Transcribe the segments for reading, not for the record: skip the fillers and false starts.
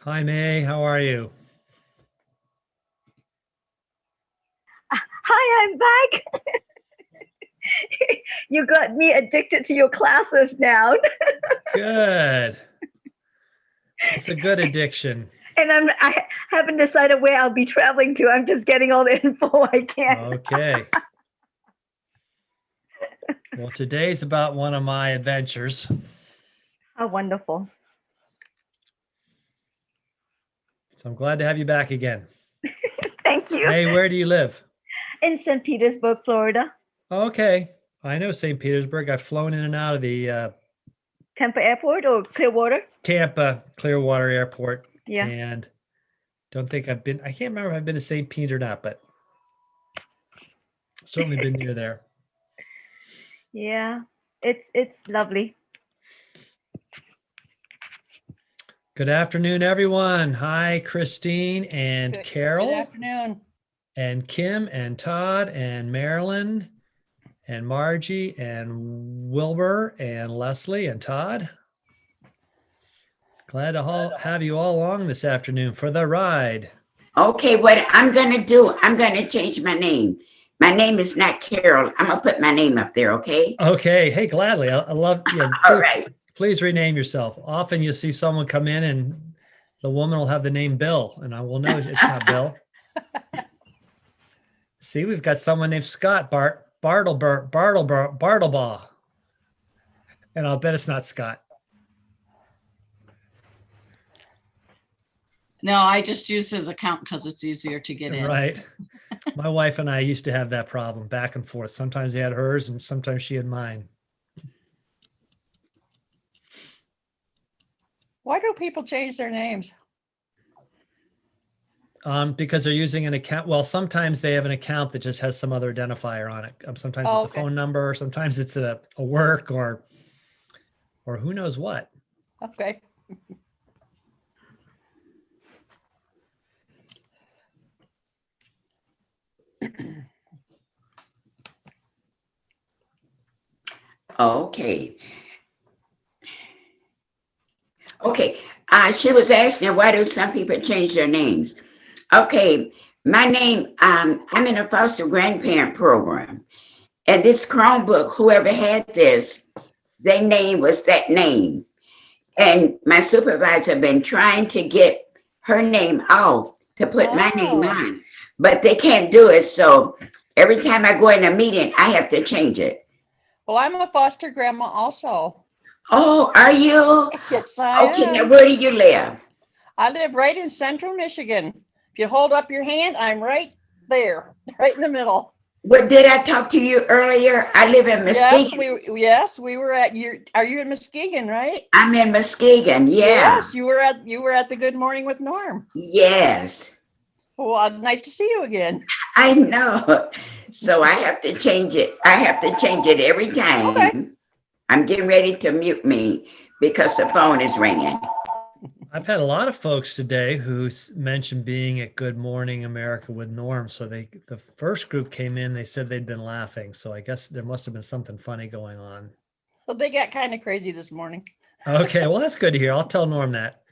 Hi, May. How are you? Hi, I'm back. You got me addicted to your classes now. Good. It's a good addiction. And I haven't decided where I'll be traveling to. I'm just getting all the info I can. Okay. Well, today's about one of my adventures. How wonderful. So I'm glad to have you back again. Thank you. May, where do you live? In St. Petersburg, Florida. Okay. I know St. Petersburg. I've flown in and out of the Tampa Airport or Clearwater? Tampa Clearwater Airport. Yeah. And don't think I can't remember if I've been to St. Pete or not, but certainly been near there. Yeah. It's lovely. Good afternoon, everyone. Hi, Christine and Carol. Good afternoon. And Kim and Todd and Marilyn and Margie and Wilbur and Leslie and Todd. Glad to have you all along this afternoon for the ride. Okay, what I'm going to do, I'm going to change my name. My name is not Carol. I'm going to put my name up there, okay? Okay. Hey, gladly. I love you. All right. Please rename yourself. Often you see someone come in and the woman will have the name Bill, and I will know it's not Bill. See, we've got someone named Scott Bartlebaugh. And I'll bet it's not Scott. No, I just use his account because it's easier to get in. Right. My wife and I used to have that problem back and forth. Sometimes he had hers and sometimes she had mine. Why do people change their names? Because they're using an account. Well, sometimes they have an account that just has some other identifier on it. Sometimes it's a phone number. Sometimes it's a work or who knows what. Okay. Okay. Okay. She was asking, why do some people change their names? Okay. My name, I'm in a foster grandparent program. And this Chromebook, whoever had this, their name was that name. And my supervisor been trying to get her name off to put my name on, but they can't do it. So every time I go in a meeting, I have to change it. Well, I'm a foster grandma also. Oh, are you? Yes, I Okay, now am. where do you live? I live right in central Michigan. If you hold up your hand, I'm right there, right in the middle. What did I talk to you earlier? I live in Muskegon. Yes, we were at your. Are you in Muskegon, right? I'm in Muskegon. Yeah. Yes, you were at the Good Morning with Norm. Yes. Well, nice to see you again. I know. So I have to change it. I have to change it every time. Okay. I'm getting ready to mute me because the phone is ringing. I've had a lot of folks today who mentioned being at Good Morning America with Norm. So the first group came in, they said they'd been laughing. So I guess there must have been something funny going on. Well, they got kind of crazy this morning. Okay, well, that's good to hear. I'll tell Norm that.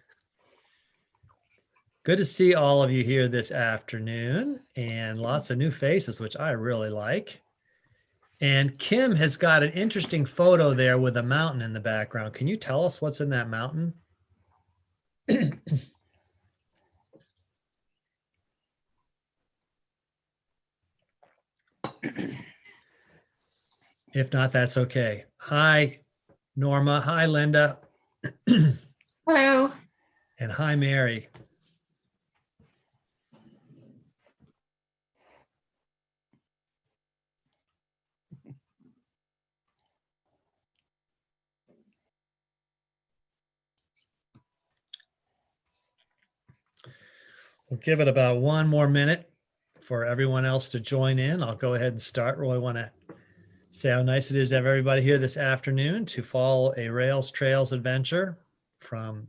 Good to see all of you here this afternoon and lots of new faces, which I really like. And Kim has got an interesting photo there with a mountain in the background. Can you tell us what's in that mountain? If not, that's okay. Hi, Norma. Hi, Linda. Hello. And hi, Mary. We'll give it about one more minute for everyone else to join in. I'll go ahead and start. Really want to say how nice it is to have everybody here this afternoon to follow a Rails Trails adventure from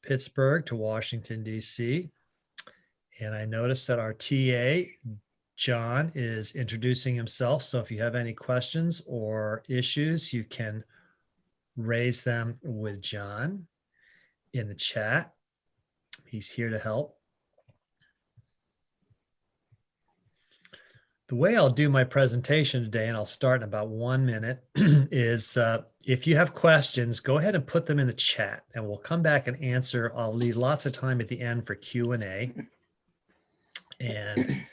Pittsburgh to Washington, D.C. And I noticed that our TA, John, is introducing himself. So if you have any questions or issues, you can raise them with John in the chat. He's here to help. The way I'll do my presentation today, and I'll start in about 1 minute, is if you have questions, go ahead and put them in the chat and we'll come back and answer. I'll leave lots of time at the end for Q&A. And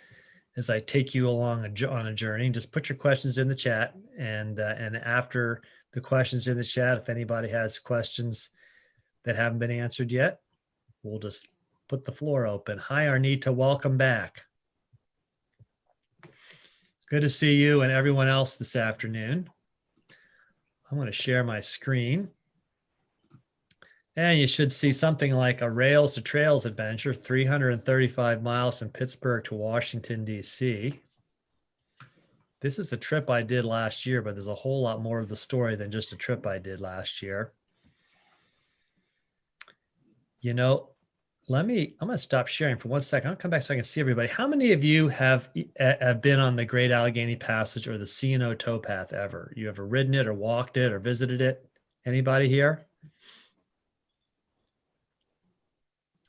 as I take you along on a journey, just put your questions in the chat. And after the questions in the chat, if anybody has questions that haven't been answered yet, we'll just put the floor open. Hi, Arnita, welcome back. Good to see you and everyone else this afternoon. I'm going to share my screen. And you should see something like a Rails to Trails adventure, 335 miles from Pittsburgh to Washington, D.C. This is a trip I did last year, but there's a whole lot more of the story than just a trip I did last year. You know, I'm going to stop sharing for 1 second. I'll come back so I can see everybody. How many of you have been on the Great Allegheny Passage or the C&O Towpath ever? You ever ridden it or walked it or visited it? Anybody here?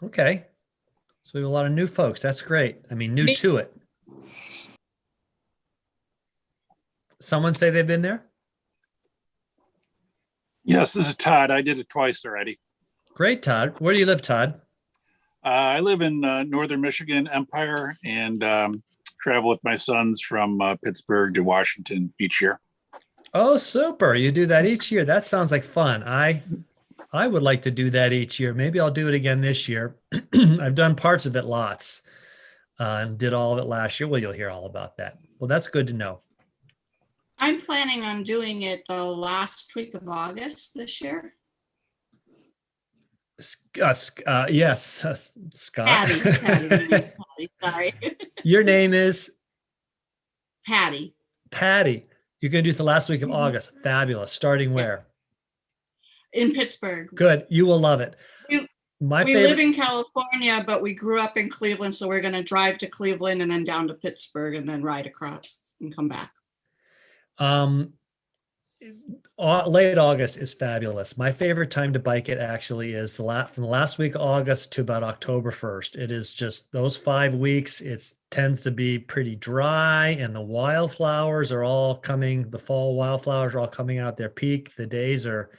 Okay. So we have a lot of new folks. That's great. I mean, new to it. Someone say they've been there? Yes, this is Todd. I did it twice already. Great, Todd. Where do you live, Todd? I live in northern Michigan, Empire, and travel with my sons from Pittsburgh to Washington each year. Oh, super. You do that each year. That sounds like fun. I would like to do that each year. Maybe I'll do it again this year. I've done parts of it lots and did all of it last year. Well, you'll hear all about that. Well, that's good to know. I'm planning on doing it the last week of August this year. Yes, Scott. Patty, sorry. Your name is? Patty. Patty. You're going to do it the last week of August. Fabulous. Starting where? In Pittsburgh. Good. You will love it. We live in California, but we grew up in Cleveland, so we're going to drive to Cleveland and then down to Pittsburgh and then ride across and come back. Late August is fabulous. My favorite time to bike it actually is from the last week of August to about October 1st. It is just those 5 weeks. It tends to be pretty dry and the wildflowers are all coming. The fall wildflowers are all coming out their peak. The days are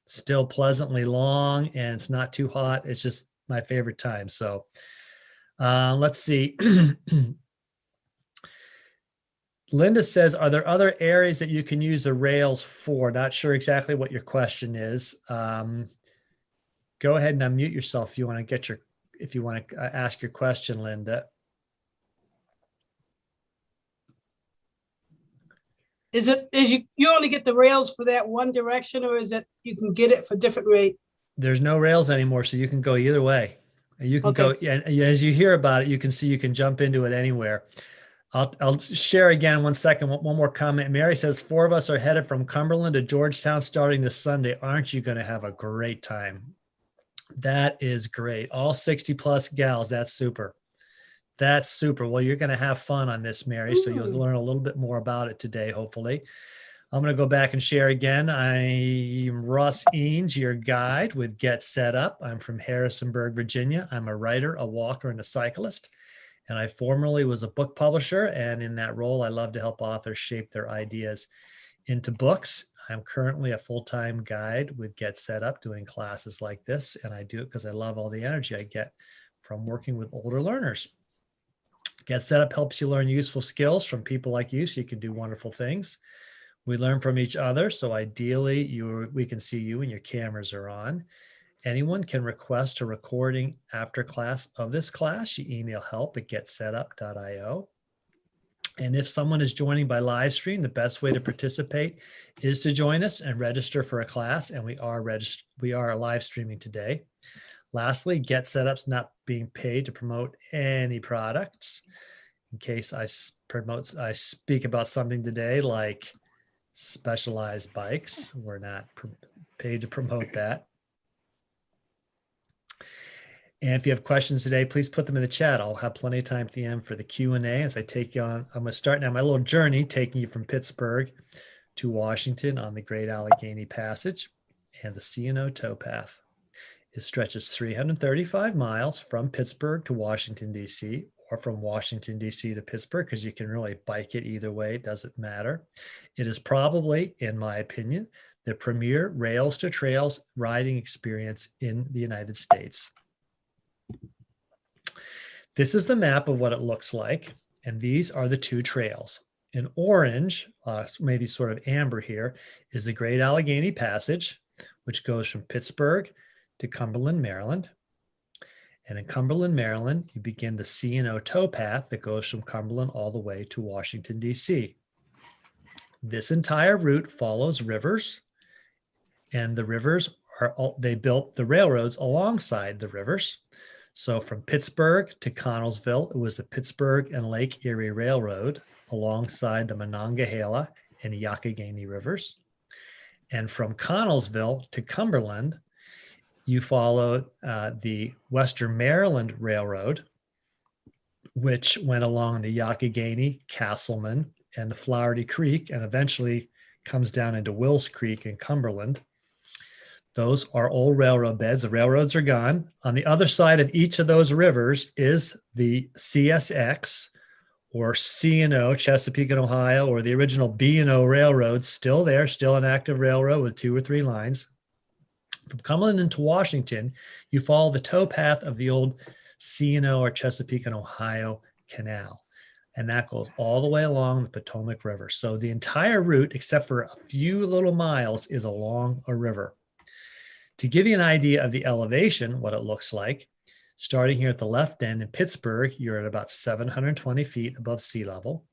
still pleasantly long and it's not too hot. It's just my favorite time. So let's see. Linda says, are there other areas that you can use the rails for? Not sure exactly what your question is. Go ahead and unmute yourself if you want to ask your question, Linda. Is you only get the rails for that one direction, or is it you can get it for different rate? There's no rails anymore, so you can go either way. You can go, and as you hear about it, you can see you can jump into it anywhere. I'll share again in 1 second. One more comment. Mary says, 4 of us are headed from Cumberland to Georgetown starting this Sunday. Aren't you going to have a great time? That is great. All 60 plus gals. That's super. That's super. Well, you're going to have fun on this, Mary. So you'll learn a little bit more about it today, hopefully. I'm going to go back and share again. I'm Russ Eanes, your guide with Get Set Up. I'm from Harrisonburg, Virginia. I'm a writer, a walker, and a cyclist. And I formerly was a book publisher. And in that role, I love to help authors shape their ideas into books. I'm currently a full-time guide with Get Set Up doing classes like this. And I do it because I love all the energy I get from working with older learners. Get Set Up helps you learn useful skills from people like you so you can do wonderful things. We learn from each other. So ideally, we can see you and your cameras are on. Anyone can request a recording after class of this class. You email help@getsetup.io. And if someone is joining by live stream, the best way to participate is to join us and register for a class. And we are live streaming today. Lastly, Get Setup's not being paid to promote any products. In case I speak about something today like Specialized bikes, we're not paid to promote that. And if you have questions today, please put them in the chat. I'll have plenty of time at the end for the Q&A as I take you on. I'm going to start now my little journey, taking you from Pittsburgh to Washington on the Great Allegheny Passage and the C&O Towpath. It stretches 335 miles from Pittsburgh to Washington, D.C., or from Washington, D.C. to Pittsburgh, because you can really bike it either way. It doesn't matter. It is probably, in my opinion, the premier rails to trails riding experience in the United States. This is the map of what it looks like, and these are the two trails. In orange, maybe sort of amber here, is the Great Allegheny Passage, which goes from Pittsburgh to Cumberland, Maryland. And in Cumberland, Maryland, you begin the C&O towpath that goes from Cumberland all the way to Washington, D.C. This entire route follows rivers, and the rivers they built the railroads alongside the rivers. So from Pittsburgh to Connellsville, it was the Pittsburgh and Lake Erie Railroad alongside the Monongahela and Youghiogheny rivers. And from Connellsville to Cumberland, you followed the Western Maryland Railroad, which went along the Youghiogheny, Castleman, and the Flaherty Creek, and eventually comes down into Wills Creek in Cumberland. Those are old railroad beds. The railroads are gone. On the other side of each of those rivers is the CSX or C&O, Chesapeake and Ohio, or the original B&O Railroad, still there, still an active railroad with 2 or 3 lines. From Cumberland into Washington, you follow the towpath of the old C&O or Chesapeake and Ohio Canal. And that goes all the way along the Potomac River. So the entire route, except for a few little miles, is along a river. To give you an idea of the elevation, what it looks like, starting here at the left end in Pittsburgh, you're at about 720 feet above sea level.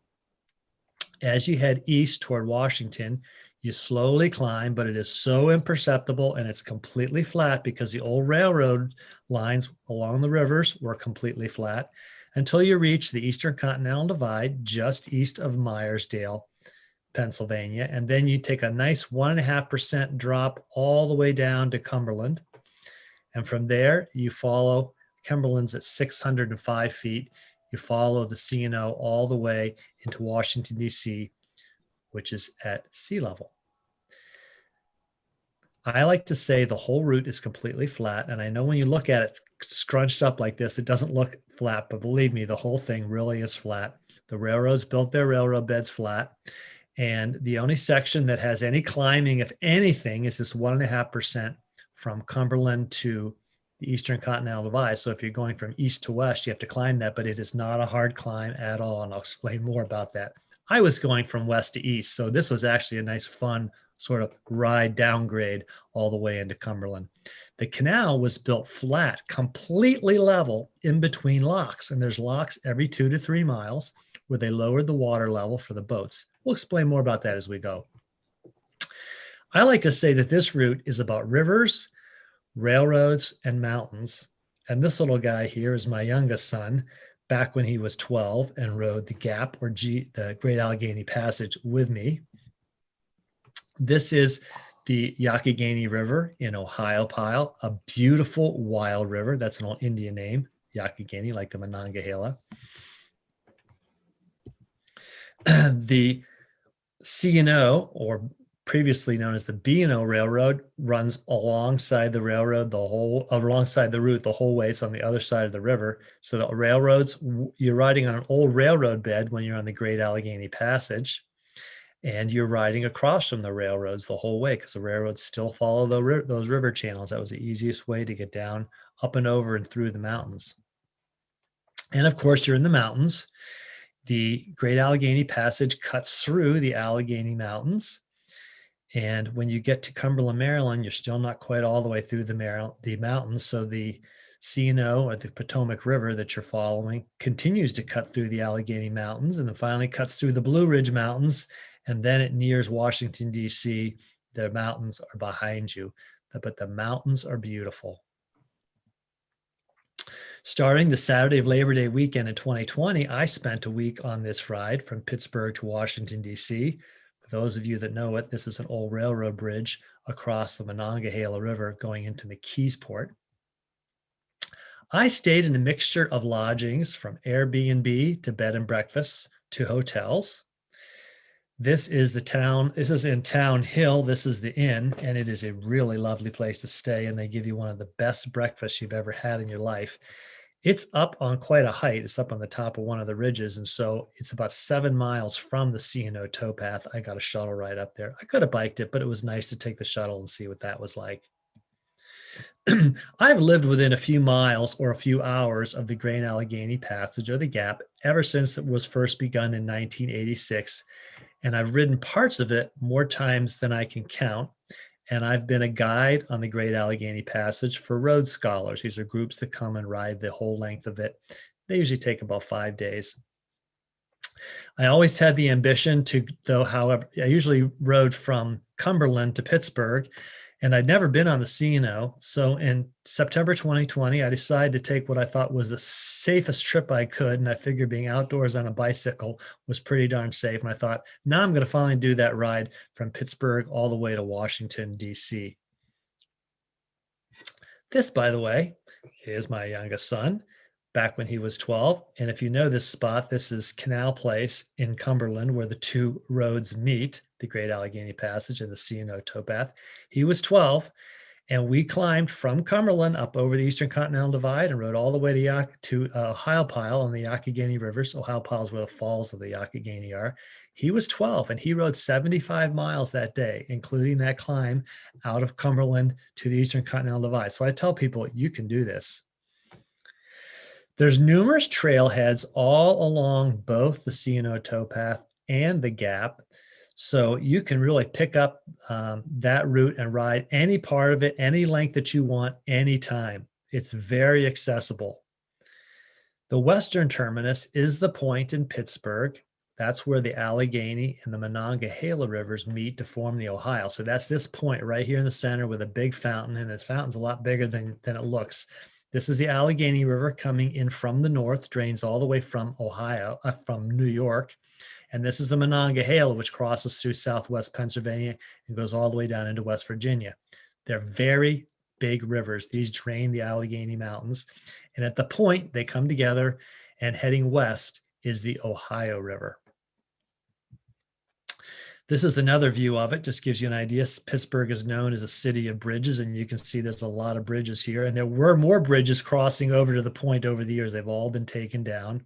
As you head east toward Washington, you slowly climb, but it is so imperceptible and it's completely flat because the old railroad lines along the rivers were completely flat until you reach the Eastern Continental Divide just east of Myersdale, Pennsylvania. And then you take a nice 1.5% drop all the way down to Cumberland. And from there, you follow Cumberland's at 605 feet. You follow the C&O all the way into Washington, D.C., which is at sea level. I like to say the whole route is completely flat. And I know when you look at it scrunched up like this, it doesn't look flat, but believe me, the whole thing really is flat. The railroads built their railroad beds flat. And the only section that has any climbing, if anything, is this 1.5% from Cumberland to the Eastern Continental Divide. So if you're going from east to west, you have to climb that, but it is not a hard climb at all. And I'll explain more about that. I was going from west to east, so this was actually a nice, fun sort of ride downgrade all the way into Cumberland. The canal was built flat, completely level in between locks. And there's locks every 2 to 3 miles where they lowered the water level for the boats. We'll explain more about that as we go. I like to say that this route is about rivers, railroads, and mountains. And this little guy here is my youngest son, back when he was 12 and rode the Gap or the Great Allegheny Passage with me. This is the Youghiogheny River in Ohiopyle, a beautiful wild river. That's an old Indian name, Youghiogheny, like the Monongahela. The C&O, or previously known as the B&O Railroad, runs alongside the railroad alongside the route the whole way. It's on the other side of the river. So the railroads, you're riding on an old railroad bed when you're on the Great Allegheny Passage, and you're riding across from the railroads the whole way because the railroads still follow those river channels. That was the easiest way to get down, up and over and through the mountains. And of course, you're in the mountains. The Great Allegheny Passage cuts through the Allegheny Mountains. And when you get to Cumberland, Maryland, you're still not quite all the way through the mountains. So the C&O, or the Potomac River that you're following, continues to cut through the Allegheny Mountains and then finally cuts through the Blue Ridge Mountains. And then it nears Washington, D.C. The mountains are behind you, but the mountains are beautiful. Starting the Saturday of Labor Day weekend in 2020, I spent a week on this ride from Pittsburgh to Washington, D.C. For those of you that know it, this is an old railroad bridge across the Monongahela River going into McKeesport. I stayed in a mixture of lodgings from Airbnb to bed and breakfasts to hotels. This is the town. This is in Town Hill. This is the inn, and it is a really lovely place to stay. And they give you one of the best breakfasts you've ever had in your life. It's up on quite a height. It's up on the top of one of the ridges. And so it's about 7 miles from the C&O towpath. I got a shuttle ride up there. I could have biked it, but it was nice to take the shuttle and see what that was like. I've lived within a few miles or a few hours of the Great Allegheny Passage or the Gap ever since it was first begun in 1986. And I've ridden parts of it more times than I can count. And I've been a guide on the Great Allegheny Passage for road scholars. These are groups that come and ride the whole length of it. They usually take about 5 days. I always had the ambition to, though, however, I usually rode from Cumberland to Pittsburgh, and I'd never been on the C&O. So in September 2020, I decided to take what I thought was the safest trip I could. And I figured being outdoors on a bicycle was pretty darn safe. And I thought, now I'm going to finally do that ride from Pittsburgh all the way to Washington, D.C. This, by the way, is my youngest son back when he was 12. And if you know this spot, this is Canal Place in Cumberland, where the two roads meet, the Great Allegheny Passage and the C&O towpath. He was 12, and we climbed from Cumberland up over the Eastern Continental Divide and rode all the way to Ohiopyle on the Youghiogheny Rivers. Ohiopyle is where the falls of the Youghiogheny are. He was 12, and he rode 75 miles that day, including that climb out of Cumberland to the Eastern Continental Divide. So I tell people, you can do this. There's numerous trailheads all along both the C&O towpath and the Gap. So you can really pick up that route and ride any part of it, any length that you want, anytime. It's very accessible. The western terminus is the point in Pittsburgh. That's where the Allegheny and the Monongahela rivers meet to form the Ohio. So that's this point right here in the center with a big fountain, and the fountain's a lot bigger than it looks. This is the Allegheny River coming in from the north, drains all the way from from New York. And this is the Monongahela, which crosses through southwest Pennsylvania and goes all the way down into West Virginia. They're very big rivers. These drain the Allegheny Mountains. And at the point, they come together, and heading west is the Ohio River. This is another view of it, just gives you an idea. Pittsburgh is known as a city of bridges, and you can see there's a lot of bridges here. And there were more bridges crossing over to the point over the years. They've all been taken down.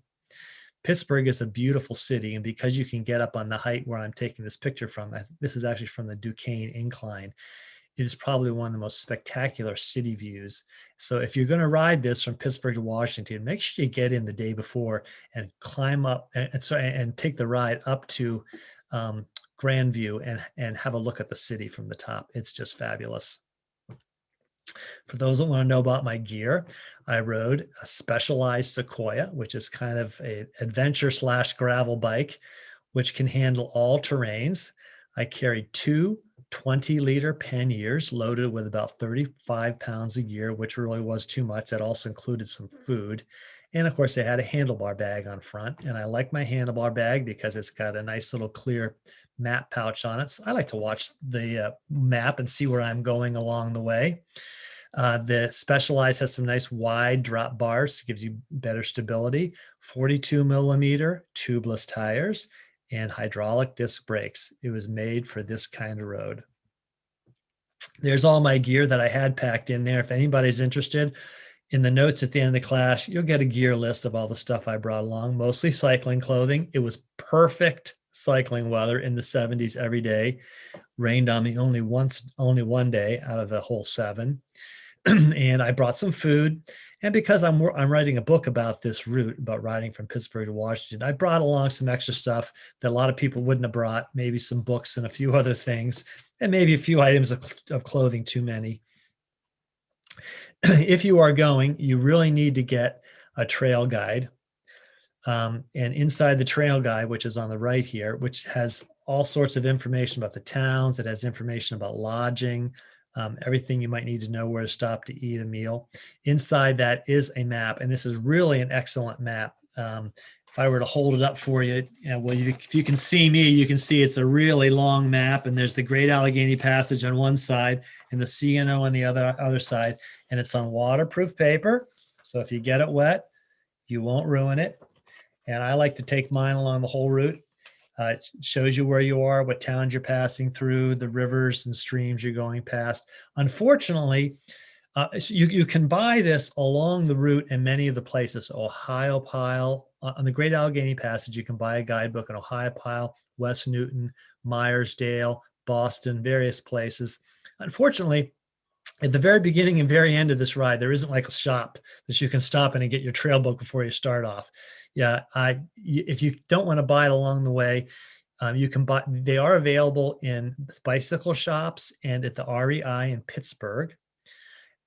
Pittsburgh is a beautiful city, and because you can get up on the height where I'm taking this picture from, this is actually from the Duquesne Incline. It is probably one of the most spectacular city views. So if you're going to ride this from Pittsburgh to Washington, make sure you get in the day before and climb up and take the ride up to Grandview and have a look at the city from the top. It's just fabulous. For those that want to know about my gear, I rode a Specialized Sequoia, which is kind of an adventure / gravel bike, which can handle all terrains. I carried two 20-liter panniers loaded with about 35 pounds of gear, which really was too much. That also included some food. And of course, I had a handlebar bag on front. And I like my handlebar bag because it's got a nice little clear map pouch on it. So I like to watch the map and see where I'm going along the way. The Specialized has some nice wide drop bars, gives you better stability, 42 millimeter tubeless tires, and hydraulic disc brakes. It was made for this kind of road. There's all my gear that I had packed in there. If anybody's interested, in the notes at the end of the class, you'll get a gear list of all the stuff I brought along, mostly cycling clothing. It was perfect cycling weather in the 70s every day. Rained on me only one day out of the whole 7. And I brought some food. And because I'm writing a book about this route, about riding from Pittsburgh to Washington, I brought along some extra stuff that a lot of people wouldn't have brought, maybe some books and a few other things, and maybe a few items of clothing too many. If you are going, you really need to get a trail guide. And inside the trail guide, which is on the right here, which has all sorts of information about the towns, it has information about lodging, everything you might need to know where to stop to eat a meal. Inside that is a map, and this is really an excellent map. If I were to hold it up for you, if you can see me, you can see it's a really long map, and there's the Great Allegheny Passage on one side and the C&O on the other side, and it's on waterproof paper. So if you get it wet, you won't ruin it. And I like to take mine along the whole route. It shows you where you are, what towns you're passing through, the rivers and streams you're going past. Unfortunately, you can buy this along the route in many of the places. Ohio Pile, on the Great Allegheny Passage, you can buy a guidebook in Ohio Pile, West Newton, Myersdale, Boston, various places. Unfortunately, at the very beginning and very end of this ride, there isn't like a shop that you can stop in and get your trail book before you start off. Yeah, if you don't want to buy it along the way, you can buy. They are available in bicycle shops and at the REI in Pittsburgh,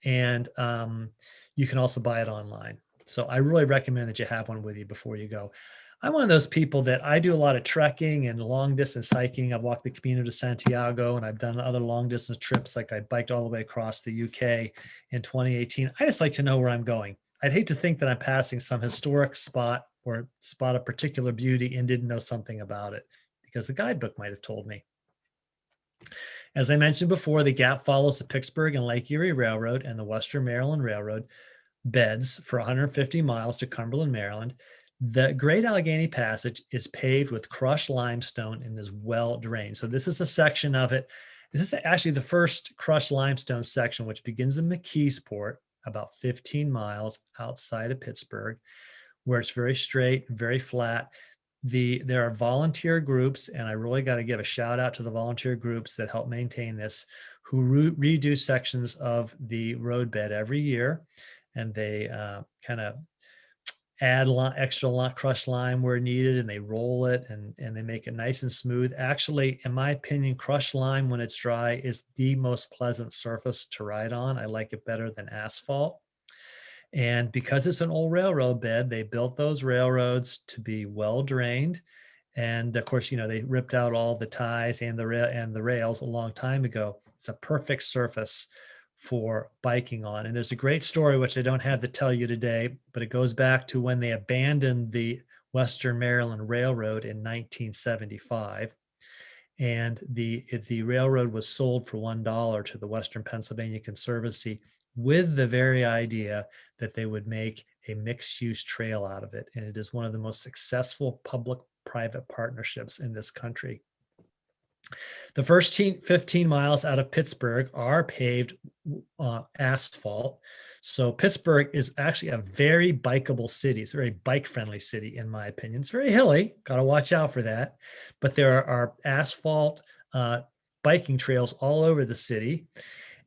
and you can also buy it online. So I really recommend that you have one with you before you go. I'm one of those people that I do a lot of trekking and long distance hiking. I've walked the Camino de Santiago, and I've done other long distance trips. Like I biked all the way across the UK in 2018. I just like to know where I'm going. I'd hate to think that I'm passing some historic spot or spot of particular beauty and didn't know something about it, because the guidebook might have told me. As I mentioned before, the gap follows the Pittsburgh and Lake Erie Railroad and the Western Maryland Railroad beds for 150 miles to Cumberland, Maryland. The Great Allegheny Passage is paved with crushed limestone and is well drained. So this is a section of it. This is actually the first crushed limestone section, which begins in McKeesport, about 15 miles outside of Pittsburgh, where it's very straight, very flat. There are volunteer groups, and I really got to give a shout out to the volunteer groups that help maintain this, who redo sections of the roadbed every year, and they kind of add extra crushed lime where needed, and they roll it and they make it nice and smooth. Actually, in my opinion, crushed lime when it's dry is the most pleasant surface to ride on. I like it better than asphalt. And because it's an old railroad bed, they built those railroads to be well drained. And of course, they ripped out all the ties and the rails a long time ago. It's a perfect surface for biking on. And there's a great story, which I don't have to tell you today, but it goes back to when they abandoned the Western Maryland Railroad in 1975. And the railroad was sold for $1 to the Western Pennsylvania Conservancy, with the very idea that they would make a mixed-use trail out of it. And it is one of the most successful public-private partnerships in this country. The first 15 miles out of Pittsburgh are paved asphalt. So Pittsburgh is actually a very bikeable city. It's a very bike-friendly city, in my opinion. It's very hilly. Got to watch out for that. But there are asphalt biking trails all over the city.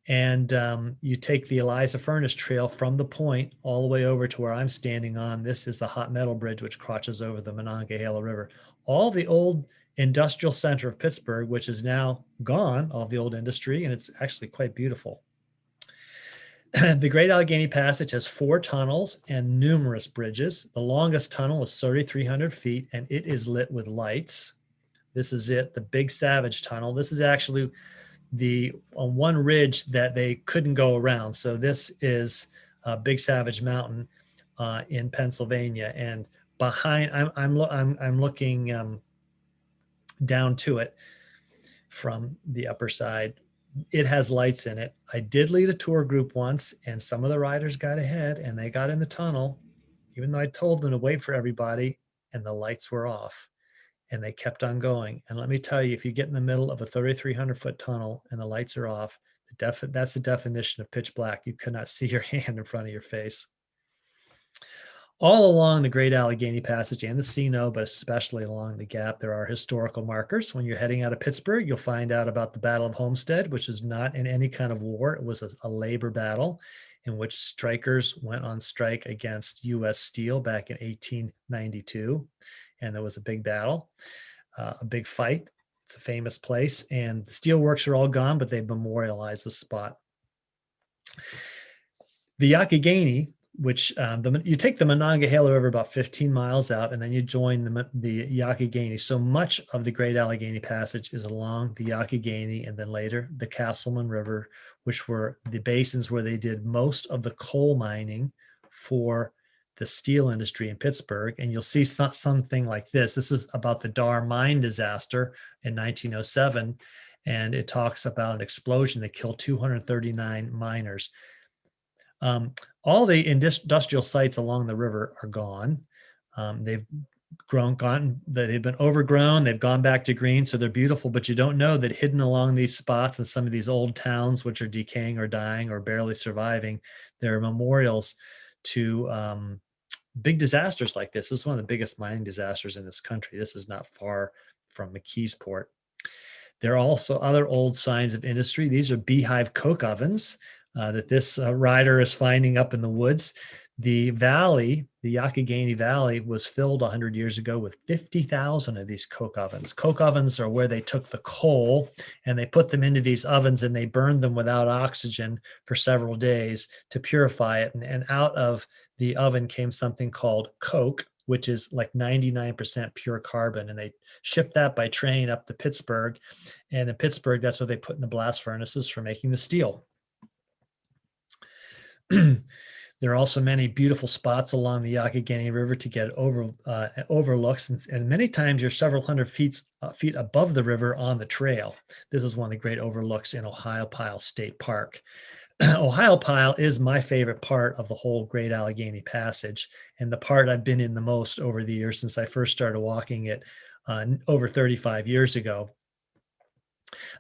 And you take the Eliza Furnace Trail from the point all the way over to where I'm standing on. This is the Hot Metal Bridge, which crosses over the Monongahela River. All the old industrial center of Pittsburgh, which is now gone, all the old industry, and it's actually quite beautiful. The Great Allegheny Passage has 4 tunnels and numerous bridges. The longest tunnel is 3,300 feet, and it is lit with lights. This is it, the Big Savage Tunnel. This is actually on one ridge that they couldn't go around. So this is Big Savage Mountain in Pennsylvania, and behind I'm looking down to it from the upper side. It has lights in it. I did lead a tour group once, and some of the riders got ahead and they got in the tunnel, even though I told them to wait for everybody, and the lights were off. And they kept on going. And let me tell you, if you get in the middle of a 3,300-foot tunnel and the lights are off, that's the definition of pitch black. You cannot see your hand in front of your face. All along the Great Allegheny Passage and the C&O, but especially along the Gap, there are historical markers. When you're heading out of Pittsburgh, you'll find out about the Battle of Homestead, which is not in any kind of war. It was a labor battle in which strikers went on strike against U.S. Steel back in 1892. And there was a big battle, a big fight. It's a famous place. And the steelworks are all gone, but they've memorialized the spot. The Youghiogheny, which you take the Monongahela River about 15 miles out, and then you join the Youghiogheny. So much of the Great Allegheny Passage is along the Youghiogheny, and then later the Castleman River, which were the basins where they did most of the coal mining for the steel industry in Pittsburgh. And you'll see something like this. This is about the Dar mine disaster in 1907. And it talks about an explosion that killed 239 miners. All the industrial sites along the river are gone. They've they've been overgrown, they've gone back to green, so they're beautiful, but you don't know that hidden along these spots in some of these old towns, which are decaying or dying or barely surviving, there are memorials to big disasters like this. This is one of the biggest mining disasters in this country. This is not far from McKeesport. There are also other old signs of industry. These are beehive coke ovens that this rider is finding up in the woods. The valley, the Youghiogheny Valley, was filled 100 years ago with 50,000 of these coke ovens. Coke ovens are where they took the coal and they put them into these ovens and they burned them without oxygen for several days to purify it. And out of the oven came something called coke, which is like 99% pure carbon. And they shipped that by train up to Pittsburgh. And in Pittsburgh, that's what they put in the blast furnaces for making the steel. There are also many beautiful spots along the Youghiogheny River to get overlooks, and many times you're several hundred feet above the river on the trail. This is one of the great overlooks in Ohiopyle State Park. Ohiopyle is my favorite part of the whole Great Allegheny Passage, and the part I've been in the most over the years since I first started walking it over 35 years ago.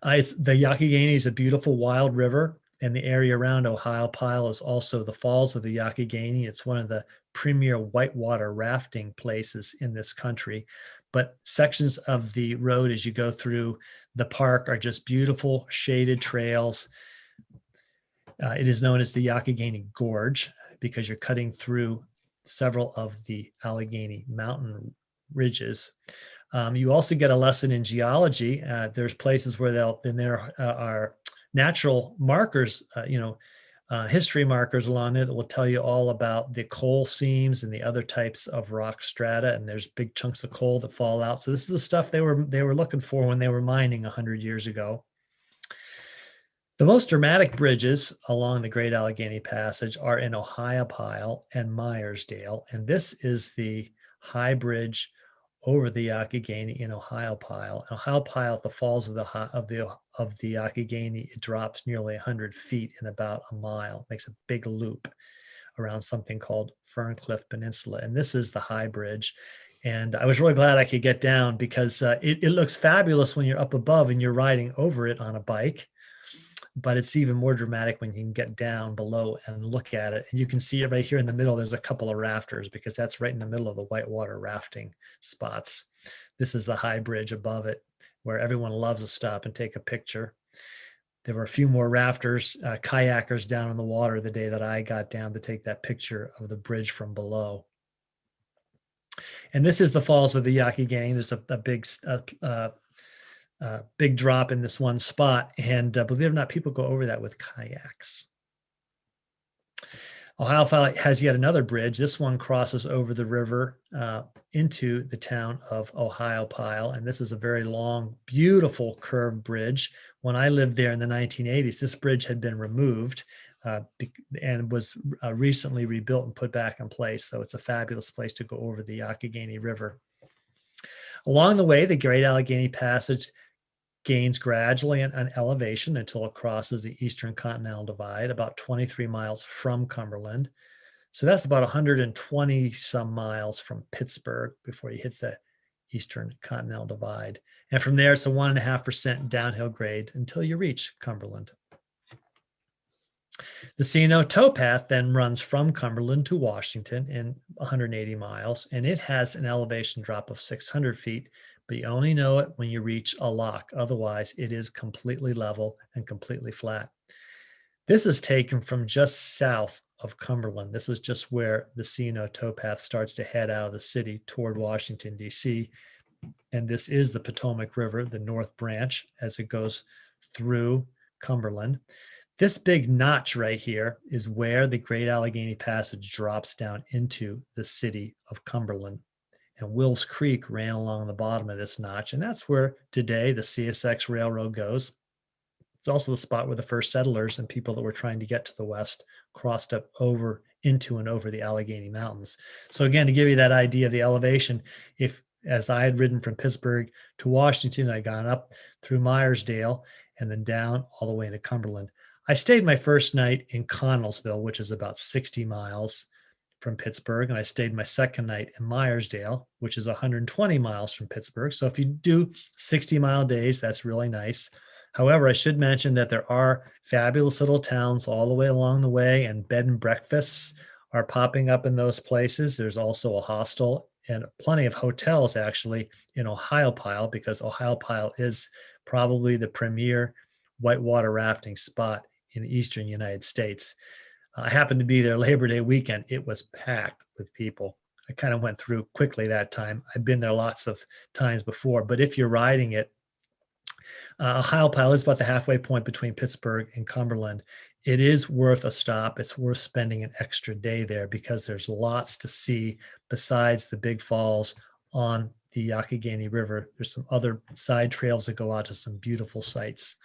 The Youghiogheny is a beautiful wild river. And the area around Ohiopyle is also the Falls of the Youghiogheny. It's one of the premier whitewater rafting places in this country. But sections of the road as you go through the park are just beautiful shaded trails. It is known as the Youghiogheny Gorge because you're cutting through several of the Allegheny mountain ridges. You also get a lesson in geology. There's places where there are natural markers, history markers along there that will tell you all about the coal seams and the other types of rock strata. And there's big chunks of coal that fall out. So this is the stuff they were looking for when they were mining 100 years ago. The most dramatic bridges along the Great Allegheny Passage are in Ohiopyle and Myersdale. And this is the high bridge over the Youghiogheny in Ohiopyle. Ohiopyle at the falls of the Youghiogheny, it drops nearly 100 feet in about a mile, makes a big loop around something called Ferncliff Peninsula. And this is the high bridge. And I was really glad I could get down because it looks fabulous when you're up above and you're riding over it on a bike. But it's even more dramatic when you can get down below and look at it. And you can see it right here in the middle. There's a couple of rafters because that's right in the middle of the whitewater rafting spots. This is the high bridge above it where everyone loves to stop and take a picture. There were a few more rafters, kayakers down in the water the day that I got down to take that picture of the bridge from below. And this is the Falls of the Youghiogheny. There's a big drop in this one spot. And believe it or not, people go over that with kayaks. Ohiopyle has yet another bridge. This one crosses over the river into the town of Ohiopyle. And this is a very long, beautiful curved bridge. When I lived there in the 1980s, this bridge had been removed and was recently rebuilt and put back in place. So it's a fabulous place to go over the Youghiogheny River. Along the way, the Great Allegheny Passage gains gradually an elevation until it crosses the Eastern Continental Divide, about 23 miles from Cumberland. So that's about 120 some miles from Pittsburgh before you hit the Eastern Continental Divide. And from there, it's a 1.5% downhill grade until you reach Cumberland. The C&O towpath then runs from Cumberland to Washington in 180 miles, and it has an elevation drop of 600 feet, but you only know it when you reach a lock. Otherwise, it is completely level and completely flat. This is taken from just south of Cumberland. This is just where the C&O towpath starts to head out of the city toward Washington, D.C., and this is the Potomac River, the North Branch, as it goes through Cumberland. This big notch right here is where the Great Allegheny Passage drops down into the city of Cumberland. And Wills Creek ran along the bottom of this notch. And that's where today the CSX Railroad goes. It's also the spot where the first settlers and people that were trying to get to the west crossed up over into and over the Allegheny Mountains. So again, to give you that idea of the elevation, as I had ridden from Pittsburgh to Washington, I'd gone up through Myersdale and then down all the way into Cumberland. I stayed my first night in Connellsville, which is about 60 miles from Pittsburgh, and I stayed my second night in Myersdale, which is 120 miles from Pittsburgh. So if you do 60-mile days, that's really nice. However, I should mention that there are fabulous little towns all the way along the way, and bed and breakfasts are popping up in those places. There's also a hostel and plenty of hotels actually in Ohiopyle, because Ohiopyle is probably the premier whitewater rafting spot in the eastern United States. I happened to be there Labor Day weekend. It was packed with people. I kind of went through quickly that time. I've been there lots of times before, but if you're riding it, Ohiopyle is about the halfway point between Pittsburgh and Cumberland. It is worth a stop. It's worth spending an extra day there because there's lots to see besides the big falls on the Youghiogheny River. There's some other side trails that go out to some beautiful sites.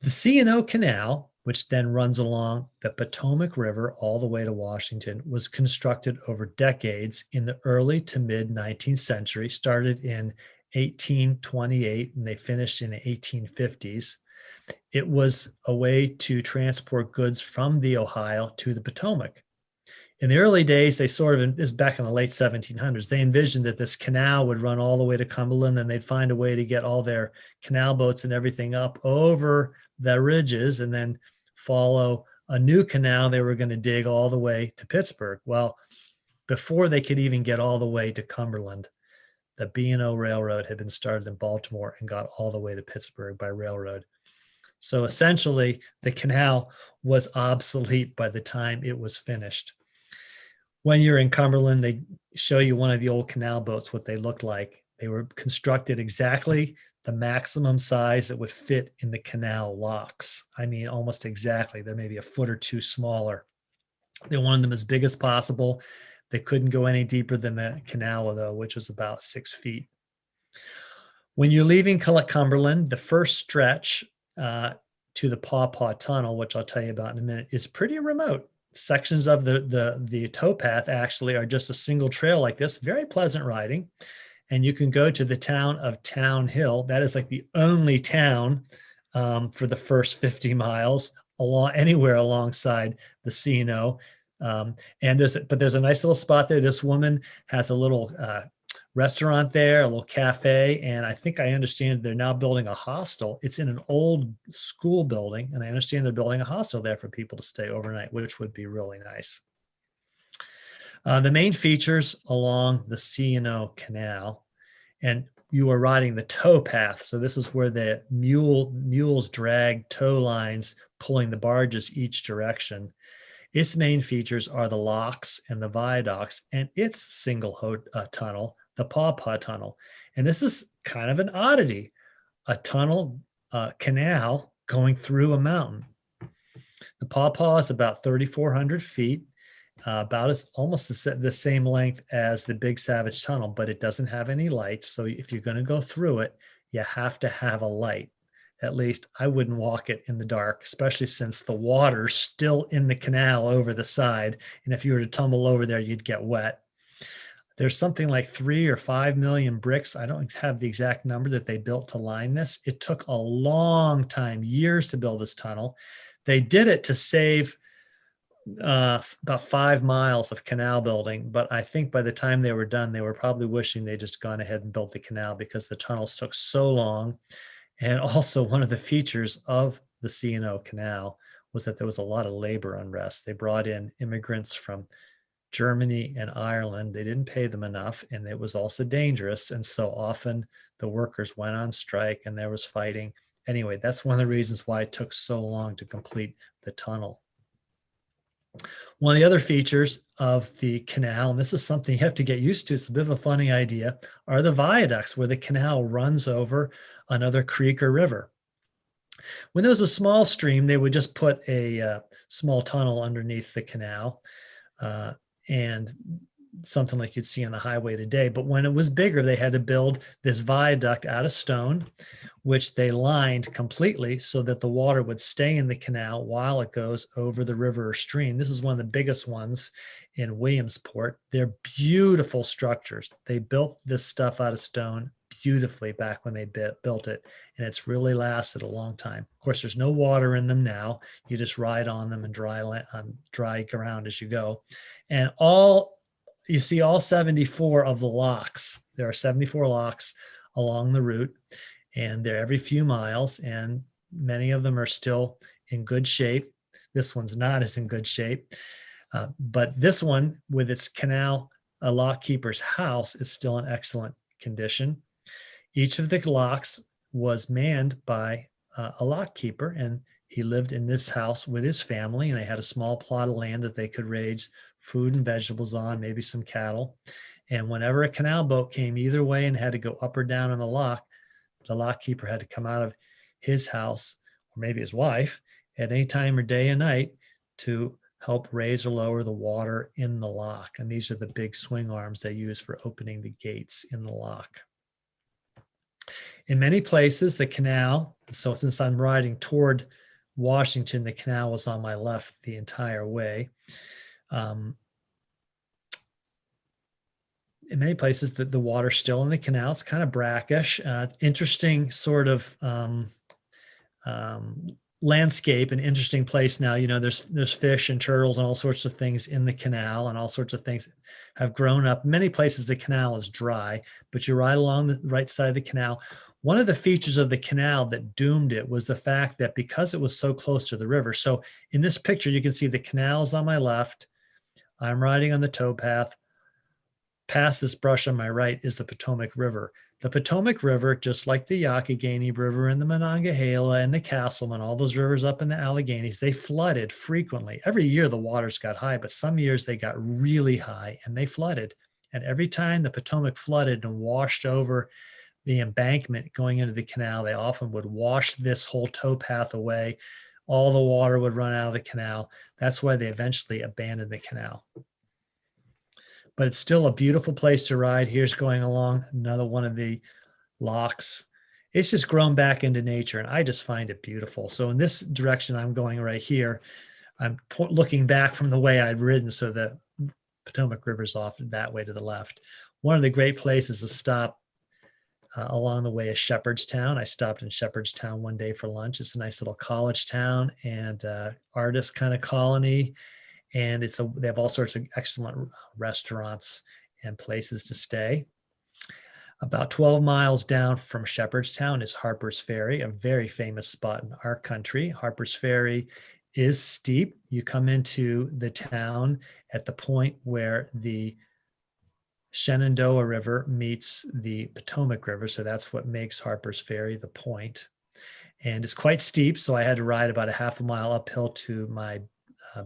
The C&O Canal, which then runs along the Potomac River all the way to Washington, was constructed over decades in the early to mid 19th century, started in 1828 and they finished in the 1850s. It was a way to transport goods from the Ohio to the Potomac. In the early days, they sort of, this is back in the late 1700s, they envisioned that this canal would run all the way to Cumberland, and they'd find a way to get all their canal boats and everything up over the ridges and then follow a new canal they were going to dig all the way to Pittsburgh. Well, before they could even get all the way to Cumberland, the B&O Railroad had been started in Baltimore and got all the way to Pittsburgh by railroad. So essentially, the canal was obsolete by the time it was finished. When you're in Cumberland, they show you one of the old canal boats, what they looked like. They were constructed exactly the maximum size that would fit in the canal locks. I mean, almost exactly. They're maybe a foot or two smaller. They wanted them as big as possible. They couldn't go any deeper than the canal, though, which was about 6 feet. When you're leaving Cumberland, the first stretch to the Paw Paw Tunnel, which I'll tell you about in a minute, is pretty remote. Sections of the towpath actually are just a single trail like this, very pleasant riding. And you can go to the town of Town Hill. That is like the only town for the first 50 miles anywhere alongside the C&O. And there's a nice little spot there. This woman has a little restaurant there, a little cafe, and I think I understand they're now building a hostel. It's in an old school building, and I understand they're building a hostel there for people to stay overnight, which would be really nice. The main features along the C&O Canal, and you are riding the towpath. So this is where the mules drag tow lines, pulling the barges each direction. Its main features are the locks and the viaducts and its single tunnel, the Paw Paw Tunnel. And this is kind of an oddity, a tunnel, canal going through a mountain. The Paw Paw is about 3,400 feet, almost the same length as the Big Savage Tunnel, but it doesn't have any lights. So if you're going to go through it, you have to have a light. At least I wouldn't walk it in the dark, especially since the water's still in the canal over the side. And if you were to tumble over there, you'd get wet. There's something like 3 or 5 million bricks. I don't have the exact number that they built to line this. It took a long time, years to build this tunnel. They did it to save about 5 miles of canal building. But I think by the time they were done, they were probably wishing they just gone ahead and built the canal because the tunnels took so long. And also one of the features of the C&O Canal was that there was a lot of labor unrest. They brought in immigrants from Germany and Ireland. They didn't pay them enough, and it was also dangerous. And so often the workers went on strike and there was fighting. Anyway, that's one of the reasons why it took so long to complete the tunnel. One of the other features of the canal, and this is something you have to get used to, it's a bit of a funny idea, are the viaducts where the canal runs over another creek or river. When there was a small stream, they would just put a small tunnel underneath the canal and something like you'd see on the highway today. But when it was bigger, they had to build this viaduct out of stone, which they lined completely so that the water would stay in the canal while it goes over the river or stream. This is one of the biggest ones in Williamsport. They're beautiful structures. They built this stuff out of stone, beautifully back when they built it, and it's really lasted a long time. Of course, there's no water in them now. You just ride on them and dry ground as you go. And you see all 74 of the locks. There are 74 locks along the route, and they're every few miles, and many of them are still in good shape. This one's not as in good shape, but this one with its canal, a lock keeper's house, is still in excellent condition. Each of the locks was manned by a lock keeper, and he lived in this house with his family, and they had a small plot of land that they could raise food and vegetables on, maybe some cattle. And whenever a canal boat came either way and had to go up or down on the lock keeper had to come out of his house, or maybe his wife, at any time or day and night to help raise or lower the water in the lock. And these are the big swing arms they use for opening the gates in the lock. In many places, the canal, so since I'm riding toward Washington, the canal was on my left the entire way. In many places, the water's still in the canal. It's kind of brackish. Interesting sort of landscape, an interesting place now. You know, there's fish and turtles and all sorts of things in the canal, and all sorts of things have grown up. Many places the canal is dry, but you ride along the right side of the canal. One of the features of the canal that doomed it was the fact that because it was so close to the river. So in this picture, you can see the canal's on my left. I'm riding on the towpath. Past this brush on my right is the Potomac River. The Potomac River, just like the Youghiogheny River and the Monongahela and the Castleman, all those rivers up in the Alleghenies, they flooded frequently. Every year the waters got high, but some years they got really high and they flooded. And every time the Potomac flooded and washed over the embankment going into the canal, they often would wash this whole towpath away. All the water would run out of the canal. That's why they eventually abandoned the canal. But it's still a beautiful place to ride. Here's going along another one of the locks. It's just grown back into nature, and I just find it beautiful. So in this direction I'm going right here, I'm looking back from the way I'd ridden, so the Potomac River's off that way to the left. One of the great places to stop along the way is Shepherdstown. I stopped in Shepherdstown one day for lunch. It's a nice little college town and artist kind of colony. And they have all sorts of excellent restaurants and places to stay. About 12 miles down from Shepherdstown is Harper's Ferry, a very famous spot in our country. Harper's Ferry is steep. You come into the town at the point where the Shenandoah River meets the Potomac River. So that's what makes Harper's Ferry the point. And it's quite steep. So I had to ride about a half a mile uphill to my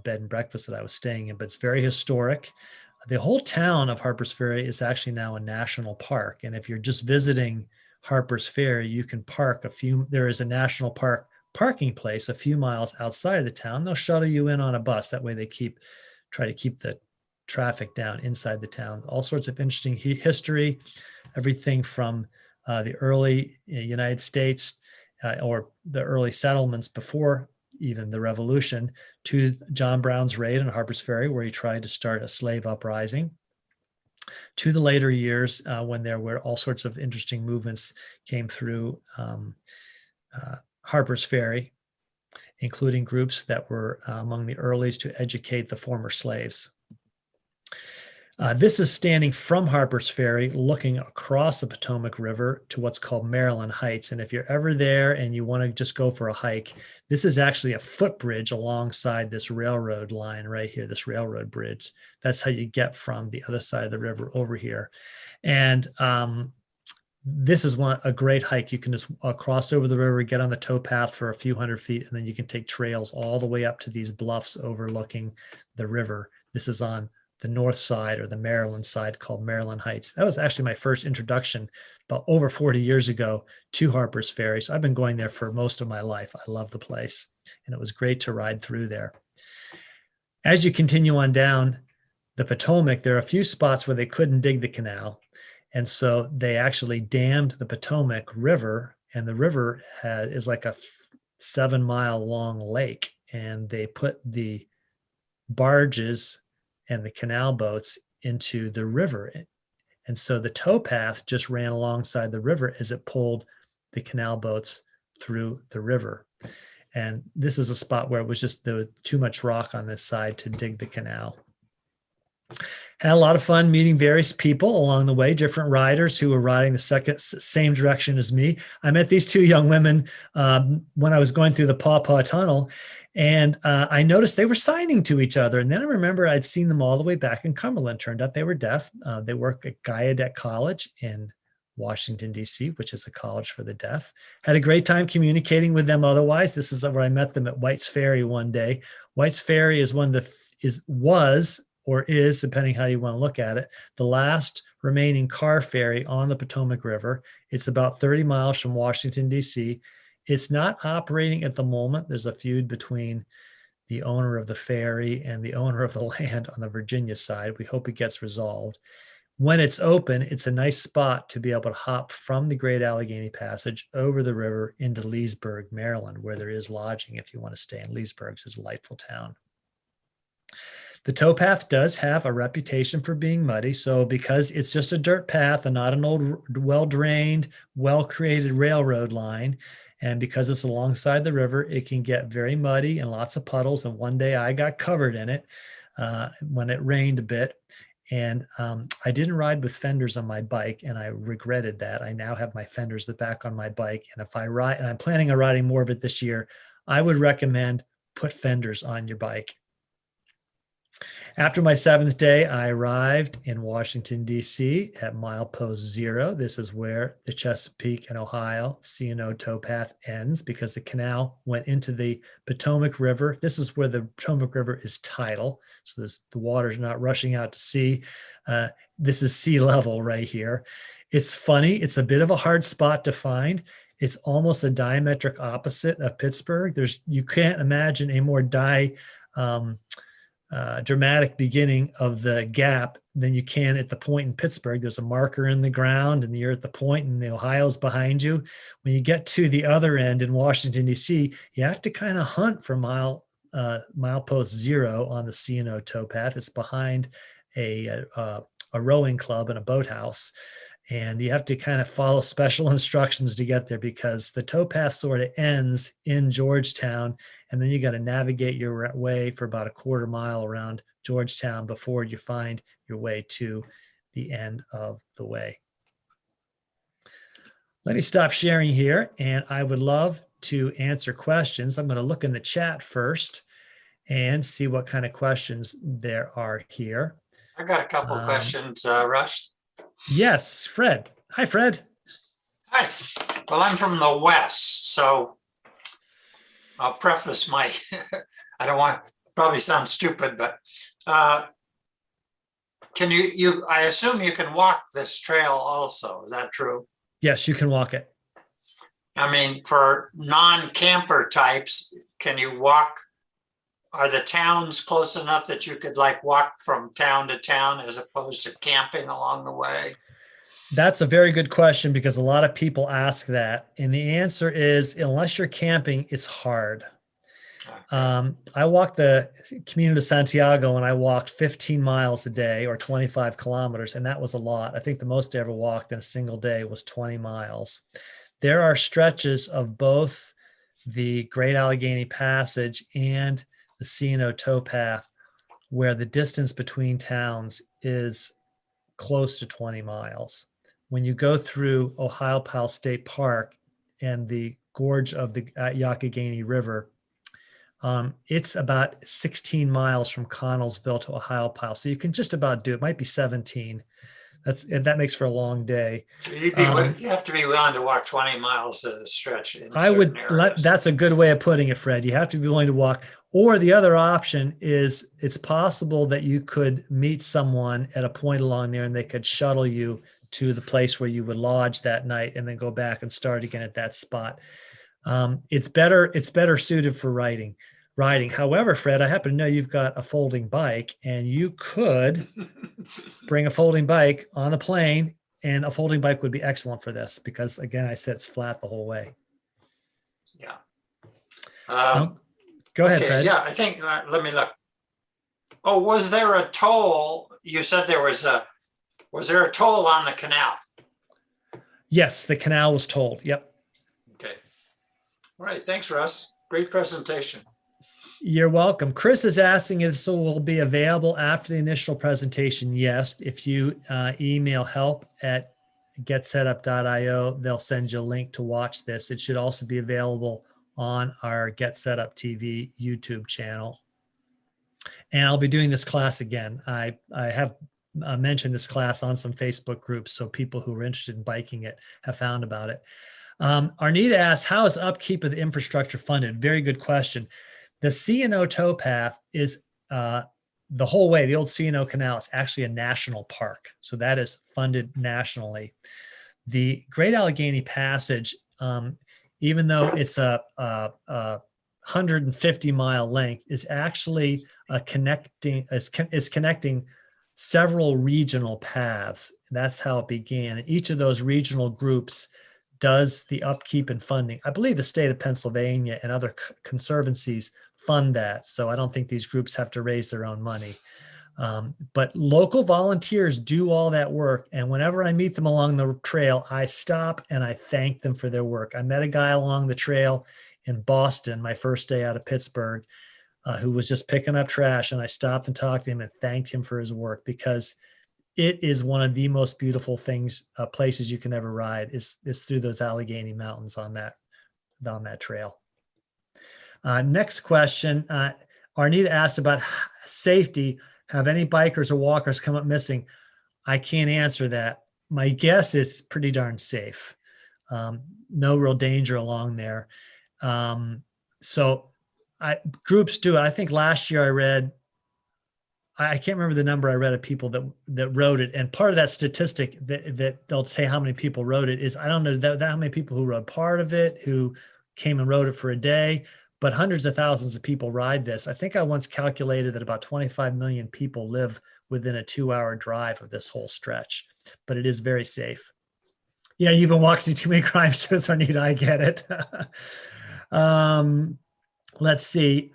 bed and breakfast that I was staying in, but it's very historic. The whole town of Harper's Ferry is actually now a national park. And if you're just visiting Harper's Ferry, you can park there is a national park parking place a few miles outside of the town. They'll shuttle you in on a bus. That way they try to keep the traffic down inside the town. All sorts of interesting history, everything from the early United States or the early settlements before even the Revolution, to John Brown's raid on Harper's Ferry, where he tried to start a slave uprising, to the later years when there were all sorts of interesting movements came through Harper's Ferry, including groups that were among the earliest to educate the former slaves. This is standing from Harper's Ferry, looking across the Potomac River to what's called Maryland Heights. And if you're ever there and you want to just go for a hike, this is actually a footbridge alongside this railroad line right here, this railroad bridge. That's how you get from the other side of the river over here. And this is a great hike. You can just cross over the river, get on the towpath for a few hundred feet, and then you can take trails all the way up to these bluffs overlooking the river. This is on the north side, or the Maryland side, called Maryland Heights. That was actually my first introduction about over 40 years ago to Harper's Ferry. So I've been going there for most of my life. I love the place, and it was great to ride through there. As you continue on down the Potomac, there are a few spots where they couldn't dig the canal. And so they actually dammed the Potomac River, and the river is like a 7-mile long lake. And they put the barges and the canal boats into the river. And so the towpath just ran alongside the river as it pulled the canal boats through the river. And this is a spot where it was just, there was too much rock on this side to dig the canal. Had a lot of fun meeting various people along the way, different riders who were riding the same direction as me. I met these two young women when I was going through the Paw Paw Tunnel, and I noticed they were signing to each other. And then I remember I'd seen them all the way back in Cumberland. Turned out they were deaf. They work at Gallaudet College in Washington, D.C., which is a college for the deaf. Had a great time communicating with them otherwise. This is where I met them at White's Ferry one day. White's Ferry is was, or is, depending how you want to look at it, the last remaining car ferry on the Potomac River. It's about 30 miles from Washington, D.C. It's not operating at the moment. There's a feud between the owner of the ferry and the owner of the land on the Virginia side. We hope it gets resolved. When it's open, it's a nice spot to be able to hop from the Great Allegheny Passage over the river into Leesburg, Maryland, where there is lodging if you want to stay in Leesburg. It's a delightful town. The towpath does have a reputation for being muddy. So because it's just a dirt path and not an old, well-drained, well-created railroad line, and because it's alongside the river, it can get very muddy and lots of puddles. And one day I got covered in it when it rained a bit. And I didn't ride with fenders on my bike, and I regretted that. I now have my fenders back on my bike. And if I ride, and I'm planning on riding more of it this year, I would recommend put fenders on your bike. After my 7th day, I arrived in Washington, D.C. at milepost 0. This is where the Chesapeake and Ohio C&O towpath ends because the canal went into the Potomac River. This is where the Potomac River is tidal. So the water's not rushing out to sea. This is sea level right here. It's funny. It's a bit of a hard spot to find. It's almost a diametric opposite of Pittsburgh. You can't imagine a more dramatic beginning of the gap than you can at the point in Pittsburgh. There's a marker in the ground and you're at the point and the Ohio's behind you. When you get to the other end in Washington, D.C., you have to kind of hunt for milepost 0 on the C&O towpath. It's behind a rowing club and a boathouse. And you have to kind of follow special instructions to get there because the towpath sort of ends in Georgetown. And then you got to navigate your way for about a quarter mile around Georgetown before you find your way to the end of the way. Let me stop sharing here, and I would love to answer questions. I'm going to look in the chat first and see what kind of questions there are here. I got a couple questions, Rush. Yes, Fred. Hi, Fred. Hi. Well, I'm from the West, so I'll preface my, I don't want to probably sound stupid, but can I assume you can walk this trail also, is that true? Yes, you can walk it. I mean, for non-camper types, can you walk, are the towns close enough that you could like walk from town to town as opposed to camping along the way? That's a very good question because a lot of people ask that. And the answer is, unless you're camping, it's hard. I walked the Camino de Santiago and I walked 15 miles a day or 25 kilometers. And that was a lot. I think the most I ever walked in a single day was 20 miles. There are stretches of both the Great Allegheny Passage and the C&O towpath where the distance between towns is close to 20 miles. When you go through Ohiopyle State Park and the gorge of the Youghiogheny River, it's about 16 miles from Connellsville to Ohiopyle. So you can just about do it. Might be 17. That makes for a long day. So you have to be willing to walk 20 miles at a stretch. That's a good way of putting it, Fred. You have to be willing to walk. Or the other option is it's possible that you could meet someone at a point along there and they could shuttle you to the place where you would lodge that night and then go back and start again at that spot. It's better suited for riding. However, Fred, I happen to know you've got a folding bike and you could bring a folding bike on the plane, and a folding bike would be excellent for this because, again, I said it's flat the whole way. Yeah. Go ahead, okay, Fred. Yeah, I think, let me look. Oh, was there a toll? You said there was Was there a toll on the canal? Yes, the canal was told. Yep. Okay. All right. Thanks, Russ. Great presentation. You're welcome. Chris is asking if this will be available after the initial presentation. Yes, if you email help@getsetup.io, they'll send you a link to watch this. It should also be available on our Get Setup TV YouTube channel. And I'll be doing this class again. I have mentioned this class on some Facebook groups, so people who are interested in biking it have found about it. Arnita asks, how is upkeep of the infrastructure funded? Very good question. The C&O towpath is the whole way, the old C&O Canal is actually a national park. So that is funded nationally. The Great Allegheny Passage, even though it's a 150-mile length, is actually connecting several regional paths. That's how it began. Each of those regional groups does the upkeep and funding. I believe the state of Pennsylvania and other conservancies fund that. So I don't think these groups have to raise their own money. But local volunteers do all that work. And whenever I meet them along the trail, I stop and I thank them for their work. I met a guy along the trail in Boston, my first day out of Pittsburgh, who was just picking up trash. And I stopped and talked to him and thanked him for his work, because it is one of the most beautiful things, places you can ever ride is through those Allegheny Mountains on that trail. Next question. Arnita asked about safety. Have any bikers or walkers come up missing? I can't answer that. My guess is pretty darn safe. No real danger along there. Groups do it. I think last year I read, I can't remember the number I read of people that rode it. And part of that statistic that they'll say how many people rode it is, I don't know that how many people who rode part of it, who came and rode it for a day, but hundreds of thousands of people ride this. I think I once calculated that about 25 million people live within a 2-hour drive of this whole stretch, but it is very safe. Yeah, you've been walking too many crime shows, Arnita, I get it. Let's see.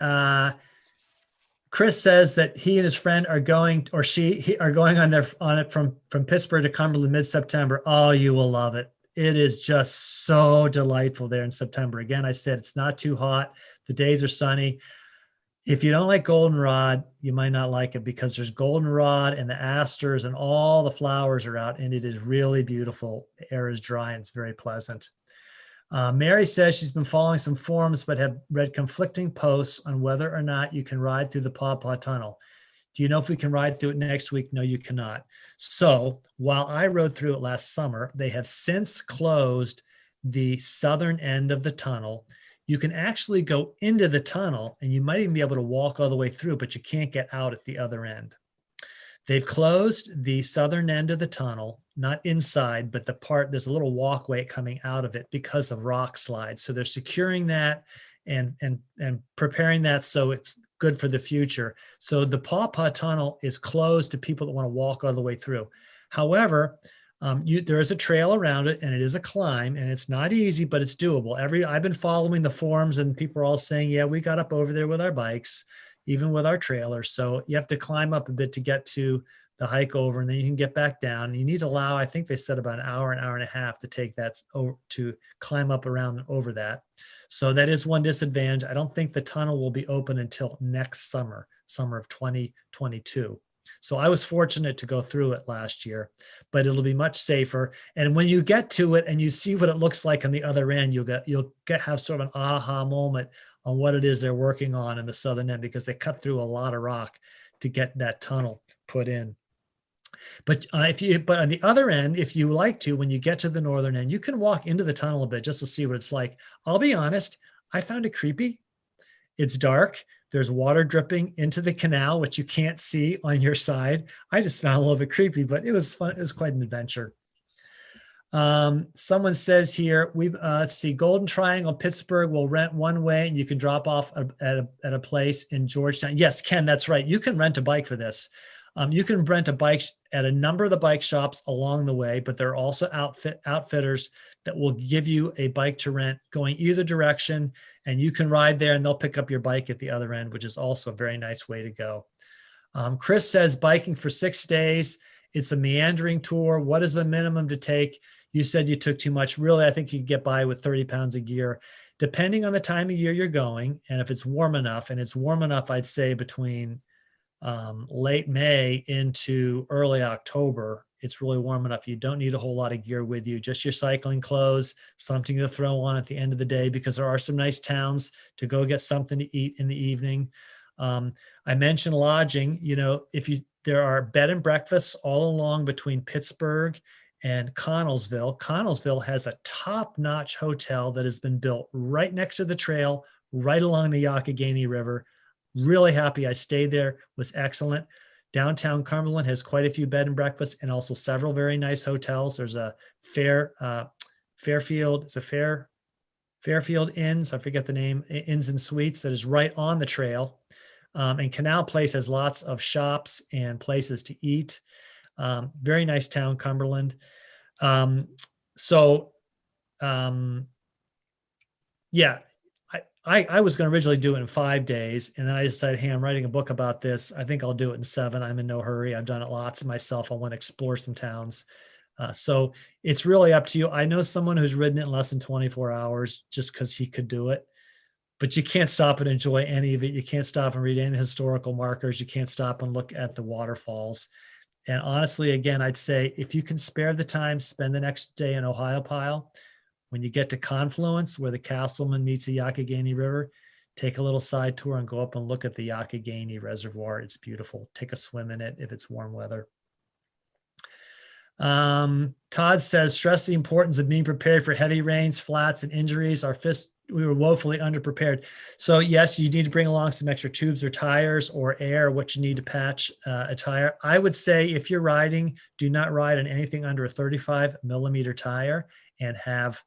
Chris says that he and his friend are going, or she are going on it from Pittsburgh to Cumberland mid-September. Oh, you will love it. It is just so delightful there in September. Again, I said it's not too hot. The days are sunny. If you don't like goldenrod, you might not like it, because there's goldenrod and the asters and all the flowers are out, and it is really beautiful. The air is dry and it's very pleasant. Mary says she's been following some forums, but have read conflicting posts on whether or not you can ride through the Paw Paw Tunnel. Do you know if we can ride through it next week? No, you cannot. So while I rode through it last summer, they have since closed the southern end of the tunnel. You can actually go into the tunnel and you might even be able to walk all the way through, but you can't get out at the other end. They've closed the southern end of the tunnel, not inside, but there's a little walkway coming out of it because of rock slides. So they're securing that and preparing that so it's good for the future. So the Paw Paw Tunnel is closed to people that want to walk all the way through. However, there is a trail around it, and it is a climb, and it's not easy, but it's doable. I've been following the forums, and people are all saying, yeah, we got up over there with our bikes, even with our trailers. So you have to climb up a bit to get to the hike over, and then you can get back down. You need to allow, I think they said about an hour and a half to take that to climb up around and over that. So that is one disadvantage. I don't think the tunnel will be open until next summer of 2022. So I was fortunate to go through it last year, but it'll be much safer. And when you get to it and you see what it looks like on the other end, you'll have sort of an aha moment on what it is they're working on in the southern end, because they cut through a lot of rock to get that tunnel put in. But but on the other end, if you like to, when you get to the northern end, you can walk into the tunnel a bit just to see what it's like. I'll be honest, I found it creepy. It's dark. There's water dripping into the canal, which you can't see on your side. I just found it a little bit creepy, but it was fun. It was quite an adventure. Someone says here, let's see, Golden Triangle, Pittsburgh will rent one way, and you can drop off at a place in Georgetown. Yes, Ken, that's right. You can rent a bike for this. You can rent a bike at a number of the bike shops along the way, but there are also outfitters that will give you a bike to rent going either direction, and you can ride there and they'll pick up your bike at the other end, which is also a very nice way to go. Chris says biking for 6 days It's a meandering tour. What is the minimum to take? You said you took too much. Really, I think you could get by with 30 pounds of gear, depending on the time of year you're going. And if it's warm enough, and it's warm enough, I'd say between late May into early October, it's really warm enough. You don't need a whole lot of gear with you, just your cycling clothes, something to throw on at the end of the day, because there are some nice towns to go get something to eat in the evening. I mentioned lodging. There are bed and breakfasts all along between Pittsburgh and Connellsville. Connellsville has a top-notch hotel that has been built right next to the trail, right along the Youghiogheny River. Really happy I stayed there, was excellent. Downtown Cumberland has quite a few bed and breakfasts and also several very nice hotels. There's a Fairfield Inns, I forget the name, Inns and Suites, that is right on the trail. And Canal Place has lots of shops and places to eat. Very nice town, Cumberland. Yeah, I was going to originally do it in 5 days, and then I decided, hey, I'm writing a book about this. I think I'll do it in 7. I'm in no hurry. I've done it lots myself. I want to explore some towns. So it's really up to you. I know someone who's ridden it in less than 24 hours just because he could do it, but you can't stop and enjoy any of it. You can't stop and read any historical markers. You can't stop and look at the waterfalls. And honestly, again, I'd say if you can spare the time, spend the next day in Ohiopyle. When you get to Confluence, where the Castleman meets the Youghiogheny River, take a little side tour and go up and look at the Youghiogheny Reservoir. It's beautiful. Take a swim in it if it's warm weather. Todd says, stress the importance of being prepared for heavy rains, flats, and injuries. We were woefully underprepared. So yes, you need to bring along some extra tubes or tires or air, what you need to patch a tire. I would say if you're riding, do not ride on anything under a 35 millimeter tire and have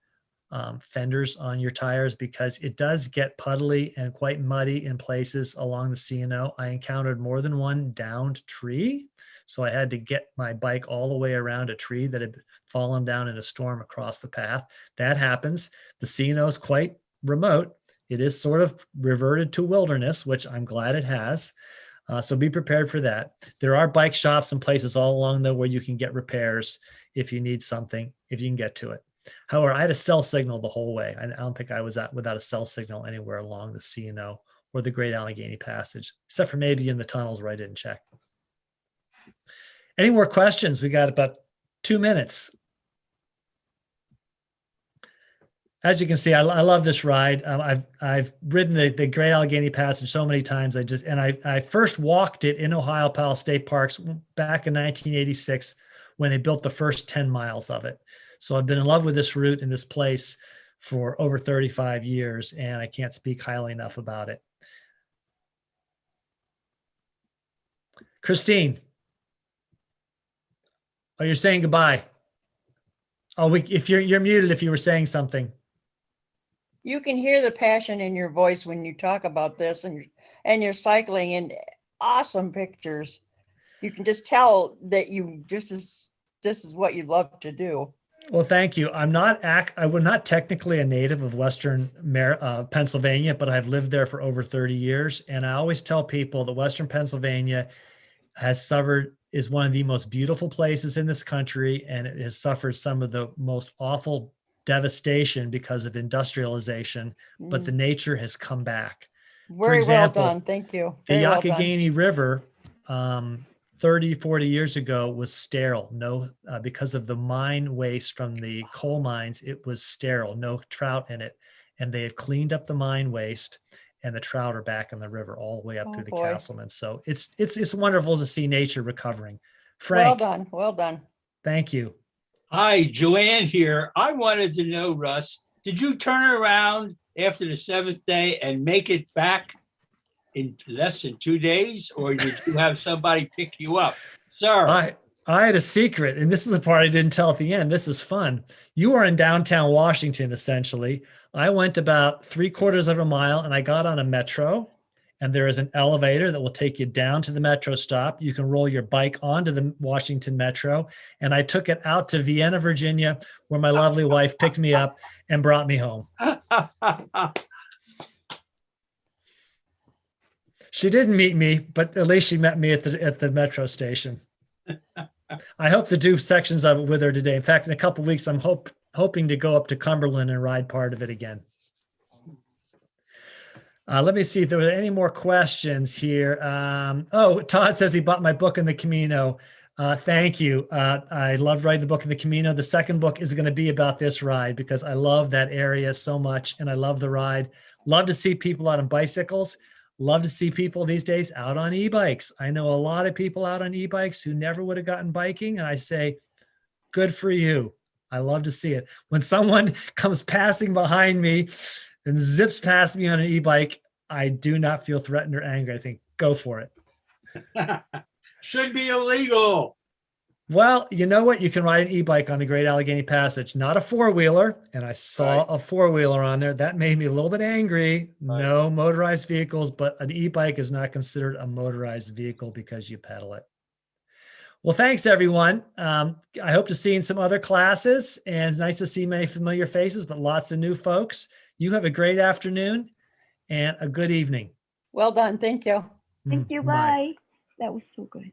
fenders on your tires, because it does get puddly and quite muddy in places along the C&O. I encountered more than one downed tree, so I had to get my bike all the way around a tree that had fallen down in a storm across the path. That happens. The C&O is quite remote. It is sort of reverted to wilderness, which I'm glad it has. So be prepared for that. There are bike shops and places all along there where you can get repairs if you need something, if you can get to it. However, I had a cell signal the whole way. I don't think I was without a cell signal anywhere along the C&O or the Great Allegheny Passage, except for maybe in the tunnels where I didn't check. Any more questions? We got about 2 minutes. As you can see, I love this ride. I've ridden the Great Allegheny Passage so many times. I first walked it in Ohiopyle State Parks back in 1986 when they built the first 10 miles of it. So I've been in love with this route and this place for over 35 years, and I can't speak highly enough about it. Christine. Oh, you're saying goodbye. Oh, if you're muted if you were saying something. You can hear the passion in your voice when you talk about this, and you're cycling and awesome pictures. You can just tell that this is what you love to do. Well, thank you. I'm not technically a native of Western Pennsylvania, but I've lived there for over 30 years. And I always tell people that Western Pennsylvania is one of the most beautiful places in this country, and it has suffered some of the most awful devastation because of industrialization, but the nature has come back. Very well done. Thank you. The Youghiogheny River, 30, 40 years ago was sterile. Because of the mine waste from the coal mines, it was sterile, no trout in it. And they have cleaned up the mine waste, and the trout are back in the river all the way up through the Castleman. So it's wonderful to see nature recovering. Frank. Well done. Thank you. Hi, Joanne here. I wanted to know, Russ, did you turn around after the 7th day and make it back in less than 2 days, or did you have somebody pick you up? Sir. I had a secret, and this is the part I didn't tell at the end. This is fun. You are in downtown Washington, essentially. I went about 3/4 of a mile, and I got on a metro, and there is an elevator that will take you down to the metro stop. You can roll your bike onto the Washington Metro, and I took it out to Vienna, Virginia, where my lovely wife picked me up and brought me home. She didn't meet me, but at least she met me at the metro station. I hope to do sections of it with her today. In fact, in a couple of weeks, I'm hoping to go up to Cumberland and ride part of it again. Let me see if there were any more questions here. Oh, Todd says he bought my book in the Camino. Thank you. I love riding the book in the Camino. The second book is going to be about this ride because I love that area so much and I love the ride. Love to see people out on bicycles. Love to see people these days out on e-bikes. I know a lot of people out on e-bikes who never would have gotten biking. And I say, good for you. I love to see it. When someone comes passing behind me and zips past me on an e-bike, I do not feel threatened or angry. I think, go for it. Should be illegal. Well, you know what? You can ride an e-bike on the Great Allegheny Passage, not a four-wheeler. And I saw a four-wheeler on there. That made me a little bit angry. Right. No motorized vehicles, but an e-bike is not considered a motorized vehicle because you pedal it. Well, thanks, everyone. I hope to see you in some other classes, and nice to see many familiar faces, but lots of new folks. You have a great afternoon and a good evening. Well done. Thank you. Thank you. Bye. Bye. That was so good.